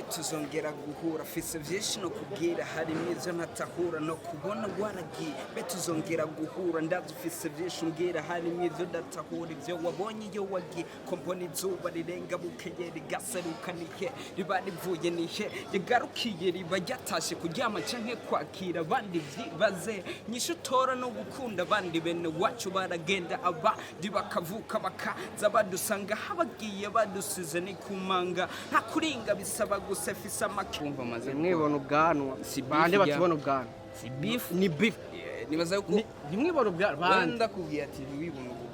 tuzongera guhura fise vyinshi no kubwira harimo ivyo ntatahura no kubona waragiye tuzongera guhura ndazufise vyinshi umbwira harimo ivyo ndatahura ivyo wabonye iyo wagiye ko mbona izuba rirenga bukeye rigaseruka nihe riba rivuye nihe rigarukiye riba ryatashe kuryama canke kwakira abandi vyibaze nyisho utora no gukunda abandi bene wacu baragenda abandi bakavuka bakaza badusanga habagiye badusize ni kumanga nta kuringa bisaba gusa fise amakumva maze mwibona ubwanwa bande batubona ubwanwa si beef ni beef nibaza yuko nimwibona ubwanwa bande ndakubwiye ati wibona ubwanwa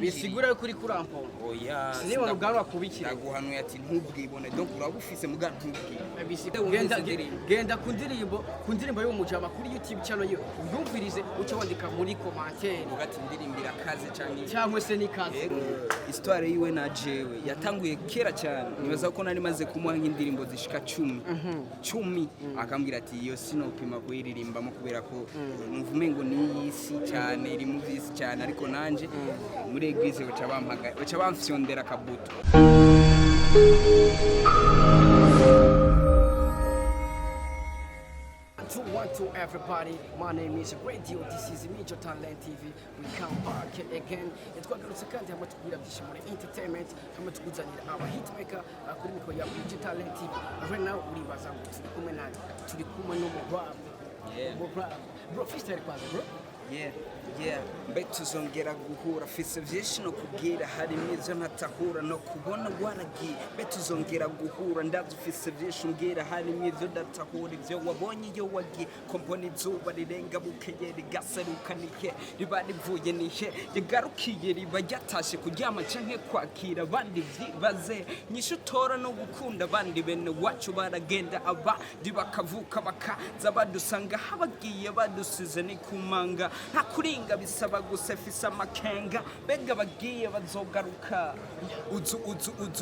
bisigura yuko uri kurampompa oya sinibona ubwanwa kubikira ndaguhanuye ati ntubwibone donc urabufise muga ntubwibone genda ku ndirimbo y'umujama kuri YouTube channel yo yumvirize uca wandika muri commentaire ugati ndirimbira kaze cyangwa se ni kaze histoire yiwe na jewe yatanguye kera cyane nibaza ko nari maze kumuha nk'indirimbo zishika 10 akambwira ati iyo sinopima kuyiririmbamo kubera ko numva umengo ni yisi cyane iri mu visi cyane ariko nanje muri eglise baca bamfyondera kabuto. 212 everybody, my name is Radio, this is Major Talent TV. We come back again. Twagarutse kandi hamwe tubwira byinshi muri entertainment, hamwe tukuzanira aba hitmaker kuri mikoro ya Major Talent TV. Right now uribaza ngo turi kumwe nani? Turi kumwe n'umugabo. Bro, freestyle kwaza bro. Yeah, tuzongera guhura fise vyinshi no kubwira harimo ivyo ntatahura no kubona waragiye tuzongera guhura ndazufise vyinshi umbwira harimo ivyo ndatahura ivyo wabonye iyo wagiye ko mbona izuba rirenga bukeye rigaseruka nihe riba rivuye nihe rigarukiye riba ryatashe kuryama canke kwakira abandi vyibaze nyisho utora no gukunda abandi bene wacu baragenda abandi bakavuka bakaza badusanga habagiye badusize ni kumanga nta kuringa bisaba gusa fise amakenga bega bagiye bazogaruka uzu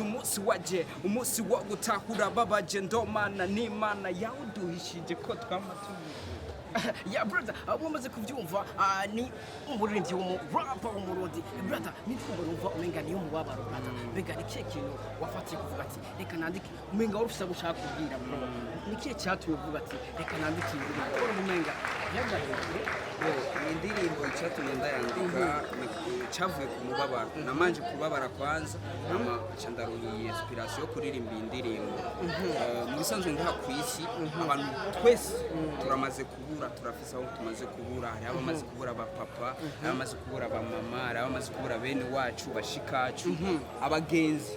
umunsi waje umunsi wo gutahura babaje ndomana n'Imana yawuduhishije ko twamatuye. Yeah brother, wamaze kuvyumva ni umuririmbyi rapper w'umurundi brother, nitwumva numva umenga niyo mubabaro brother, bega nikiye kintu wafatiye kuvuga ati reka nandike umenga warufisa gushaka kubwira bro, nikiye cyatuye kuvuga ati reka nandike ibintu umenga yagaruye indirimbo cyatumye ndayandika cyavuye ku mubabaro namanje kubabara kwanza nama candaruhiye inspiration yo kuririmba indirimbo mu bisanzwe ngaha ku isi abantu twese turamaze kubura turafisa aho tumaze kubura hari abamaze kubura ba papa hari abamaze kubura ba mama hari abamaze kubura bene wacu bashikacu abagenzi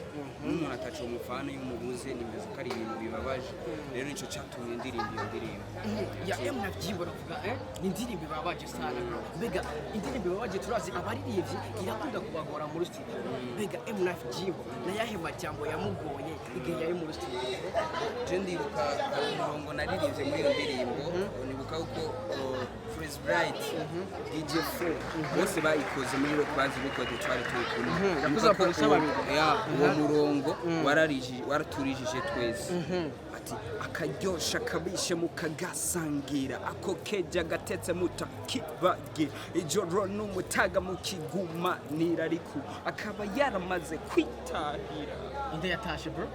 umuntu atacu umufana y'umubuze nimeze ko ari ibintu bibabaje rero nico cyatumye ndirimba iyo ndirimbo ya mnavyibo ravuga indirimbo bibabaje sana bega indirimbo bibabaje turazi abaririmbyi irakunda kubagora muri studio bega mnavyibo na yahe majambo yamugoye igihe yari muri studio je ndibuka umurongo naririmbye muri iyo ndirimbo nibuka uko Freeze Bright DJ Fro bose bayikoze muri rock bazi bikoze twari turi kumwe yakuza polisi babiri uwo murongo waraturijije twese ati akaryosha kabishe mukagasangira ako keja gatetse mutakibage ijoro n'umutaga mukiguma nirariku akaba yaramaze kwitahira inde yatashe bro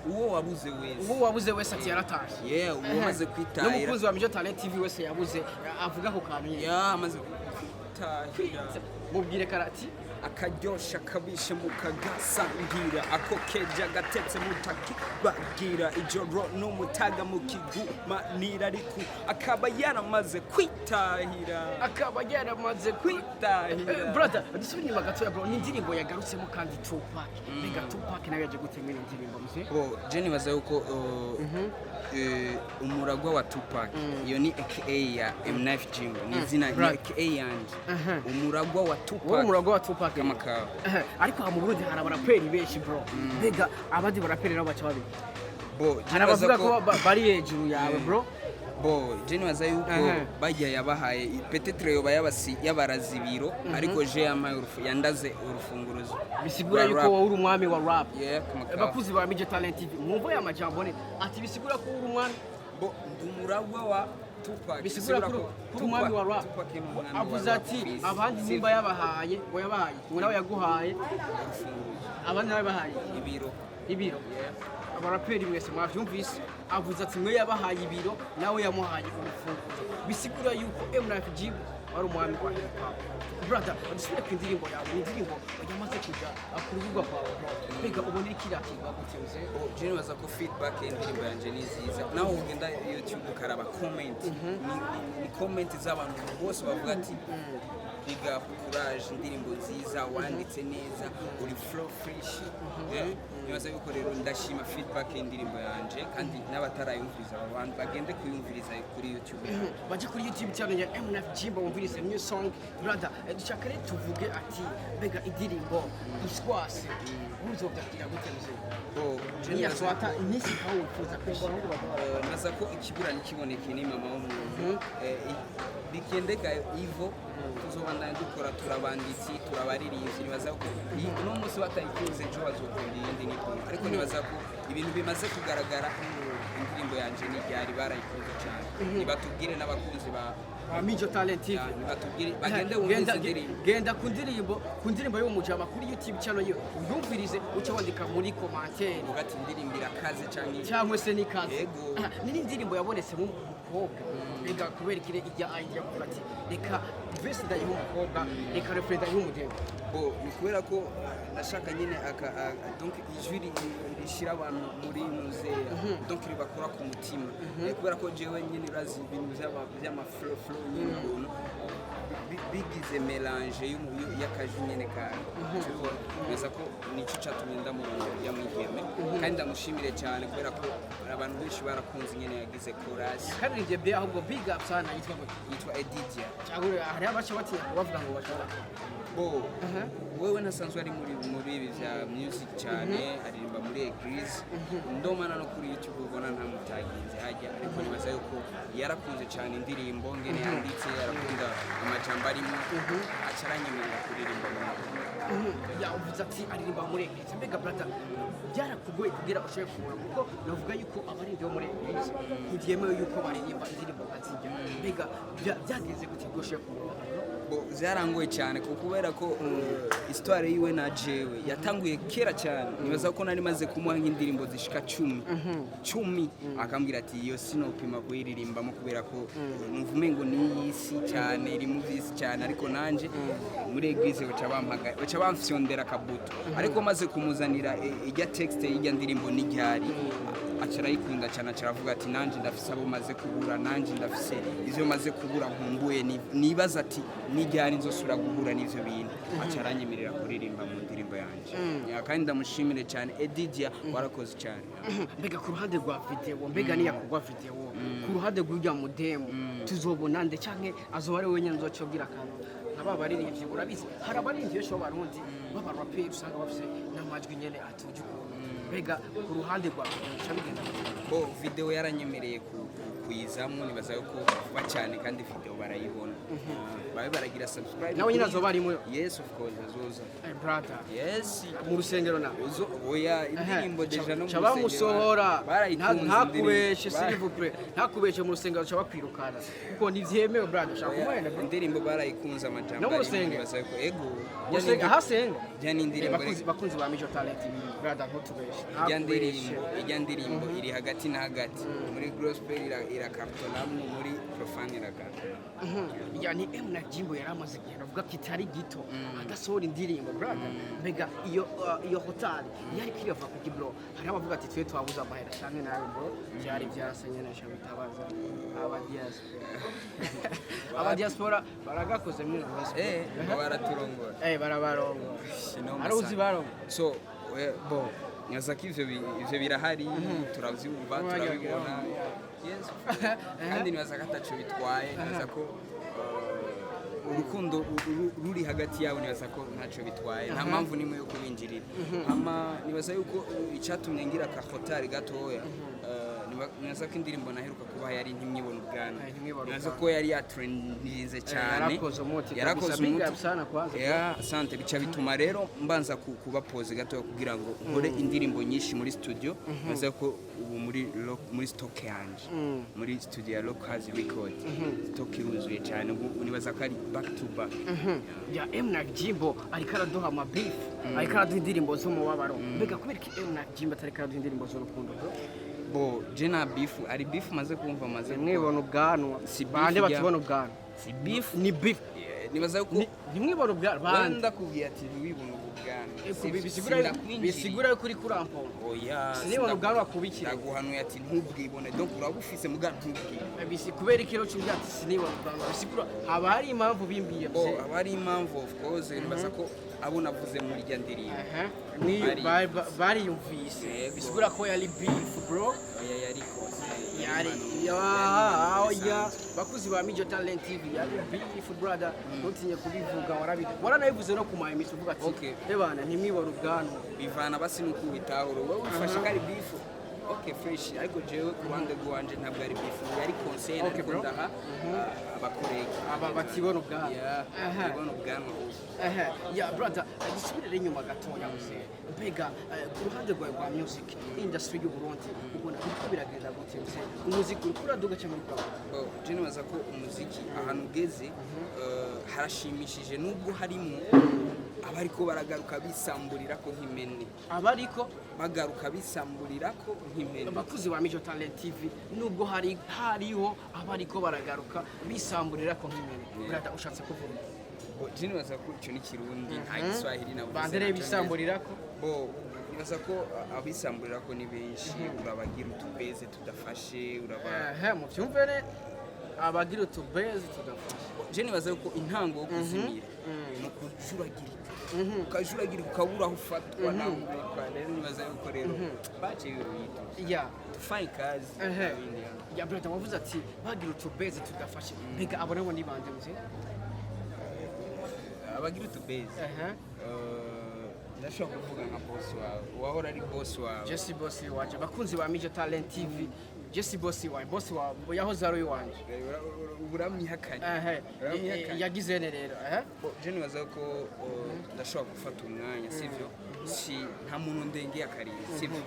uwo wabuze wese ati yaratashe uwo maze kwitahira n'umukunzi wa Major Talent TV wese yabuze avuga ko kantu amaze kwitahira mubwire karati akaryosha kabishe mukagasangira ako keja gatetse mutakibagira ijoro n'umutaga mukiguma nirariku akaba yaramaze kwitahira brother dusubire inyuma gatoya bro n'indirimbo yagarutsemo kandi Tupac biga Tupac nawe yaje gutemera indirimbo muse je nibaza yuko umuragwa wa Tupac iyo ni AKA ya M-Knife Jimbo ni izina ni AKA yanje umuragwa wa Tupac Makao ariko mu Burundi hari abaraperi benshi bro bega abandi baraperi nabo bacha babi harabavuga ko bari hejuru yawe bro je nibaza yuko bajya yabahaye peut-être yo yabarazibiro ariko je yamaye yandaze urufunguruzo bisigura yuko wowe uri umwami wa rap bakuzi ba Major Talent TV mwumva ya majambo ne ati bisigura ko uri umwami umuragwa wa bisigura ko umwami wa rap avuze ati abandi nimba yabahaye ngo yabahaye ngo nawe yaguhaye abandi nawe bahaye ibiro abaraperi mwese mwavyumvise avuze ati mwe yabahaye ibiro nawe yamuhaye urufunguzo bisigura yuko MNFG wari umwami wa hip hop brother udusubire ku indirimbo yawe indirimbo yamaze kuja ku rubuga rwawe mbega ubona ikirakinga guteuze je nibaza ko feedback y'indirimbo yanje ni nziza naho ugenda YouTube ukaraba comment ni comment z'abantu bose bavuga ati big up courage indirimbo nziza wanditse neza uri flow fresh nibaza yuko rero ndashima feedback y'indirimbo yanje kandi n'abatarayumviriza abantu bagende kuyumviriza kuri YouTube baje kuri YouTube channel ya MNFG bumvirize new song brother dushaka rero tuvuge ati mbega indirimbo iswase uzovyakira guteuze niya swata nisi kawo wifuza kwishima naza ko ikibura nikiboneke ni mama w'umuntu bikendeka ivo tuzobandanya dukora turabanditsi turabaririmbyi nibaza ko no munsi batayikunze ejo bazokunda iyindi niko ariko nibaza ko ibintu bimaze kugaragara indirimbo yanje ni ryari barayikunze cyane nibatubwire n'abakunzi ba Mijo Talent TV nibatubwire bagende wumvise indirimbo genda ku ndirimbo yo mujama kuri YouTube channel yo uyumvirize uce wandika muri commentaire ugati indirimbo irakaze cyangwa se ni kaze ni indirimbo yabonetse mu mukobwa reka kubera ikire ijya idea kuvuga ati reka vese da y'umukobwa reka refreda y'umudego ni kubera ko nashaka nyine donc ijwi rishira abantu muri muzeya donc ribakora ku mutima kubera ko jewe nyine urazi ibintu by'ama flow nyine bigize melange y'akaji nyene ka neza ko nico catumye ndamurongo yamwiheme kandi ndamushimire cyane kubera ko abantu benshi barakunze nyene yagize chorus kandi nje be ahubwo big up sana yitwa Edidia cyangwa hari abacha batinya bavuga ngo bashobora wewe nasanzwe ari muri ibi bya music cyane aririmba muri eglise ndomana no kuri YouTube ubona nta mutaginze hajya ariko nibaza yuko yarakunze cyane indirimbo ngene yanditse yarakunda amajambo arimo acaranyemerera kuririmba ya uvuze ati aririmba muri eglise mbega brother byarakugoye kugira ushoye kubura kuko navuga yuko abarimbi bo muri eglise ntibyemewe yuko baririmba indirimbo azijya mbega byageze gute gushoye kubura zarangoye cyane kubera ko histoire yiwe na jewe yatanguye kera cyane nibaza ko nari maze kumuha nk'indirimbo zishika 10 akambwira ati iyo sinopima kuyiririmbamo kubera ko numvume ngo ni yisi cyane iri mu visi cyane ariko nanje muri eglise baca bamfyondera kabuto ariko maze kumuzanira ijya texte y'ijya ndirimbo n'iryari acarayikunda cyane acaravuga ati nanje ndafise abo maze kubura nanje ndafise izo maze kubura nkumbuye nibaza ati n'iryari nzosura guhura n'ivyo bintu acaranyemerera kuririmba mu ndirimbo yanje kandi ndamushimire cyane Edidia warakoze cyane mbega ku ruhande rwa video mbega niya kugwa video ku ruhande rw'ujya mu demo tuzobona nde canke azoba ari wenyine nzocobwira akantu ababaririmbyi urabizi hari abaririmbyi byo barundi b'abaraperi usanga bafise n'amajwi nyene atuje mbega ku ruhande rwa cyabigenda video yaranyemereye kuyizamwo nibaza yuko kuba cyane kandi video barayibona babe baragira subscribe nawe nyine azoba arimo yes of course azoza brother yes mu rusengero na oya indirimbo deja no mu rusengero musohora ntakubeshe s'il vous plaît ntakubeshe mu rusengero cyaba kwirukana kuko nivyemewe brother shaka kumwenda indirimbo barayikunza amajambo no mu rusengero nibaza yuko ego ahasenga jani indirimbo bakunzi ba Mijo Talent brother ntutubeshe ijya ndirimbo iri hagati na hagati muri gospel irakartonamwe muri profane irakartona yani MNFG yaramaze igihe avuga ko itari gito adasohora indirimbo brother mbega iyo hotel yari kwiyava ku kibro hari abavuga ati twe twabuza amahera cyane nawe bro byari byasenye na shabitabaza aba diaspora baragakoze muri baraturongora barabarongora ari uzi barongo so nyazaki ivyo birahari turavyumva turabibona yes kandi nibaza katacho bitwaye nibaza ko urukundo ruri hagati yawe nibaza ko ntaco bitwaye nta mpamvu nimwe yo kubinjirira ama nibaza yuko icatumye ngira ka hotel gatoya nibaza ko indirimbo naheruka kuba yari ntimwibona ubwana Ntimwibona nibaza ubwana. ko yari yatrendinze cyane yarakoze umuti yarakoze big umuti up sana kwanza asante bica bituma rero mbanza kuba pose gato kugira ngo nkore indirimbo nyinshi muri studio nibaza ko ubu muri stock yanje muri studio ya Local Record stock iruzuye cyane ubu nibaza ko ari back to back ya Emna Jimbo ariko araduha ama beef ariko araduha indirimbo zo mu babaro mbega kubera ko Emna Jimbo atari araduha indirimbo z'urukundo bo jena beef ari beef maze kumva maze mwibona ubwanwa bande batibona ubwanwa si beef ni beef nibaza ko ntimwibona ubwanwa bande ndakubwiye ati wibona ubwanwa bisigura ko uri kurampona oya sinibona ubwanwa kubikira ndaguhanuye ati ntubwibone donc urabufise muga ntubwibone bisi kubera ikiro cy'ubya ati sinibona ubwanwa bisigura haba hari impamvu bimbiye haba hari impamvu of course nibaza ko abo navuze muri rya ndirimbo bariyumvise bisigura ko yari beef bro oya yari kose yari oya bakuzi ba Mijo Talent TV yari beef brother ntutinye kubivuga waranabivuze no kumaye imitwe uvuga ati ebana ntimwibona ubwanwa bivana basi nuko ubitahura wowe ufashe kari beef okay fresh ariko jewe ku ruhande rwanje ntabwo ari beef yari conseil ariko ndaha abakorege aba batibona ubwanwa batibona ubwanwa ya brother dusubire inyuma gatoya gusa mbega ku ruhande rwawe rwa music industry y'u Burundi ubona uko biragenda gute mse umuziki uri kuraduga cyane muri Rwanda je nibaza ko umuziki ahantu ugeze harashimishije nubwo harimo abariko baragaruka bisamburira ko nk'imene abariko bagaruka bisamburira ko nk'imene abakuzi ba Mijo Talent TV nubwo hariho abariko baragaruka bisamburira ko nk'imene brother ushatse kuvuga je nibaza ko icyo ni kirundi nta giswahili na bandere bisamburira ko nibaza ko abisamburira ko ni benshi urabagira utubeze tudafashe mu byumvere abagira utubeze tudafashe je nibaza ko intango yo kuzimira no kujuragirika ukajuragirika ukabura aho ufatwa nawe rero nibaza yuko rero baciye uruyito tufaye kazi ya brother wavuze ati bagira utubeze tudafashe mbega abo nabo ni bande muze abagira utubeze ndashobora kuvuga nka boss wawe wahora ari boss wawe Jesse boss waje bakunzi ba Mijo Talent TV Jesse boss wawe yahoze ari wanje uramyihakanye yagize rero je nibaza ko ndashobora gufata umwanya sivyo si nta muntu ndengeye akariye sivyo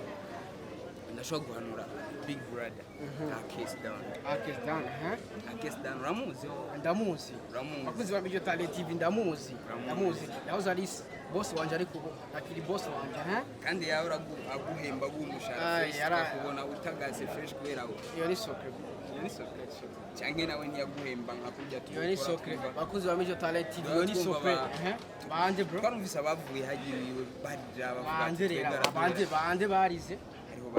ndashobora guhanura big brother Akes down uramuzi ndamuzi bakunzi ba Mijo Talent TV ndamuzi yahoze ari boss wanje ariko akiri boss wanje kandi yawe aguhemba gumushaka kubona utagaze fresh kubera aho iyo ni secret cyangwa nawe ntiyaguhemba nka kurya tu iyo ni secret bakunzi ba Mijo Talent TV iyo ni secret bande bro twarumvise abavuye hagiriwe barira bande barize ariho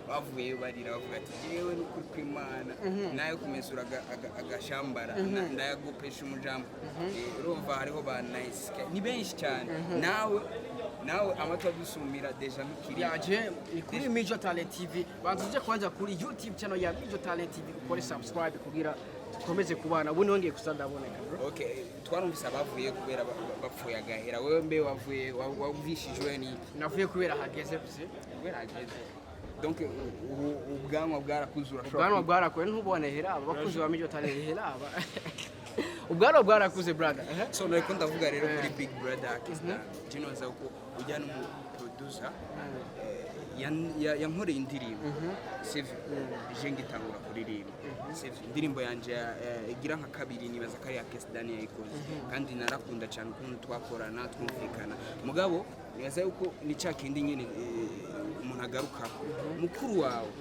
bavuyeyo barira bavuga ati jewe n'ukuri kw'Imana nayo kumesura agashambara ndayagopesha umujambo urumva hariho ba nice ni benshi cyane nawe amatwa dusumira deja nukiri yaje ni kuri Mijo Talent TV banzuje kwanza kuri YouTube channel ya Mijo Talent TV ukore subscribe kugira tukomeze kubana ubu nongeye kusandaboneka bro okay twarumvise abavuye kubera bapfuye agahera wewe mbe wavuye wavishijwe ni navuye kubera hageze kubera hageze donc ubwanwa bwarakuzura ubwanwa bwarakoye ntubone heraba bakuzi ba Mijo Talent heraba ubwanwa bwarakuze brother so nariko ndavuga rero kuri big brother akisna jinoza uko ujyana mu producer yankoreye indirimbo sivyo je ngitangura kuririmba sivyo indirimbo yanje igira nka kabiri nibaza ko ari Akes Daniel yayikoze kandi narakunda cyane ukuntu twakorana twumvikana mugabo nibaza yuko ni cya kindi nyene umuntu agaruka mukuru wawe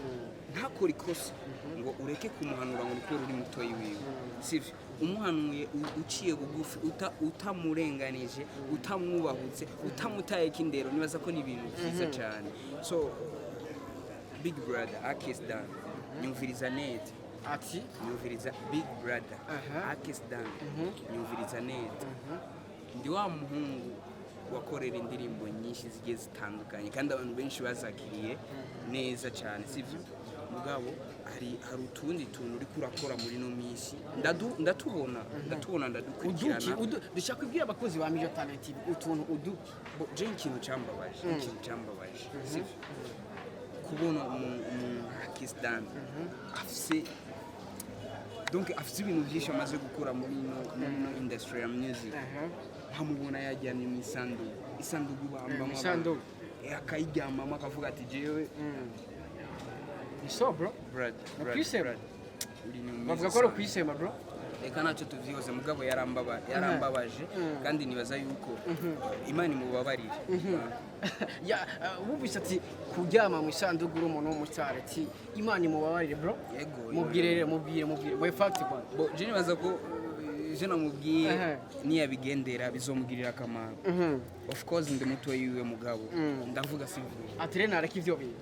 ntakora ikosa ngo ureke kumuhanura ngo nikore uri mutoyi wiwe sivyo umuhanuye uciye bugufi utamurenganije utamwubahutse utamutaye kindero nibaza ko ni ibintu byiza cyane so big brother Akes Dan nyumviriza neza ati nyumviriza big brother Akes Dan nyumviriza neza ndi wa muhungu wakorera indirimbo nyinshi zigiye zitandukanye kandi abantu benshi bazakiriye neza cyane sivyo mugabo hari utundi tuntu uri kurakora muri no misi ndatubona ndadukurikirana dushaka kubwira abakozi ba Mijo Talent utuntu je ikintu cyambabaje sivyo kubona umuntu Pakistan afise donc afite ibintu byinshi amaze gukora muri no industry ya music nkamubona yajyanye mu isanduku bambamo akayiryamamo akavuga ati jewe so bro kwisema bavuga ko ari kwisema bro reka ntacyo tuvyihoze mugabo yarambabaje kandi nibaza yuko Imana imubabarire wumvise ati kuryama mu isanduku uri umuntu w'umusitari ati Imana imubabarire bro mubwire we fact kwa bo je nibaza ko je namubwiye niyabigendera bizomugirira akamaro of course ndi muto yiwe mugabo ndavuga simvuye ati rena areka ivyo bintu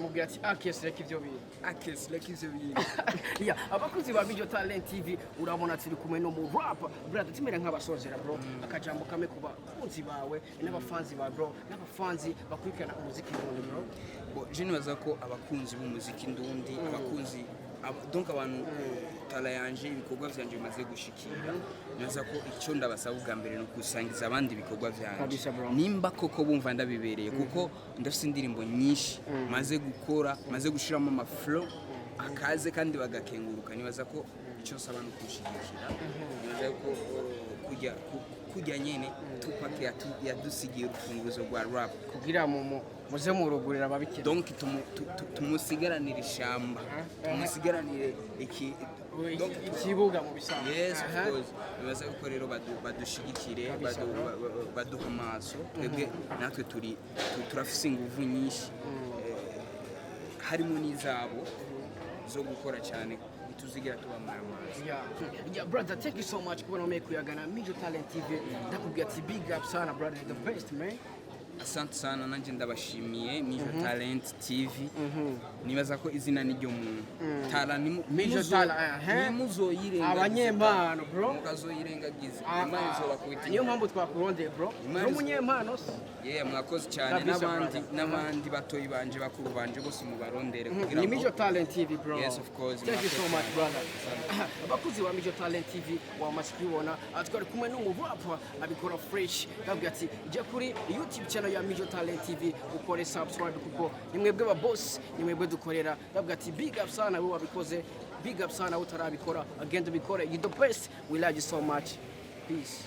mubwira ati akesi reka ivyo bintu abakozi ba Mijo Talent TV urabona turi kumwe no mu rap brother timera nk'abasozera bro akajambo kame kuba kunzi bawe n'abafanzi ba bro n'abafanzi bakurikirana umuziki ndundi bro bo je nibaza ko abakunzi b'umuziki ndundi abakunzi donc abantu tala yanje ibikorwa vyanje bimaze gushikira naza ko icyo ndabasaba ubwa mbere no kusangiza abandi ibikorwa vyanje nimba koko bumva ndabibereye kuko ndafite indirimbo nyinshi maze gukora maze gushiramo ama flow akaze kandi bagakenguruka nibaza ko icyo saba no kushigikira nibaza ko kujya nyene Tupac yadusigiye urufunguzo rwa rap kugira muze murugurira ababikira donc tumusigaranira ishamba tumusigaranire ikibuga mu bisanzwe yes of course bibaza ko rero badushigikire baduha amaso twebwe natwe turafise inguvu nyinshi harimo n'izabo zo gukora cyane tuzigira tubamara amazi brother thank you so much kubona umeye kuyagana Mijo Talent TV ndakubwira ati big up sana brother the best man asante sana nanjye ndabashimiye Mijo Talent TV nibaza ko izina ni ryo muntu tala ni Mijo Talent muzoyirenga abanyempano bro mukazoyirengagiza imana izobakubita niyo mpamvu twakurondeye bro umunyempano mwakoze cyane n'abandi batoyi banje bakuru banje bose mubarondere kugira ngo ni Mijo Talent TV bro yes of course thank you so much brother abakuzi wa Mijo Talent TV wamashikibona twari kumwe n'umuvapa abikora fresh ndabwira ati ije kuri YouTube channel ya Mijo Talent TV ukore subscribe kuko nimwebwe ba boss nimwebwe dukorera ndabwira ati big up sana we wabikoze big up sana utarabikora agenda bikora you the best we love you so much peace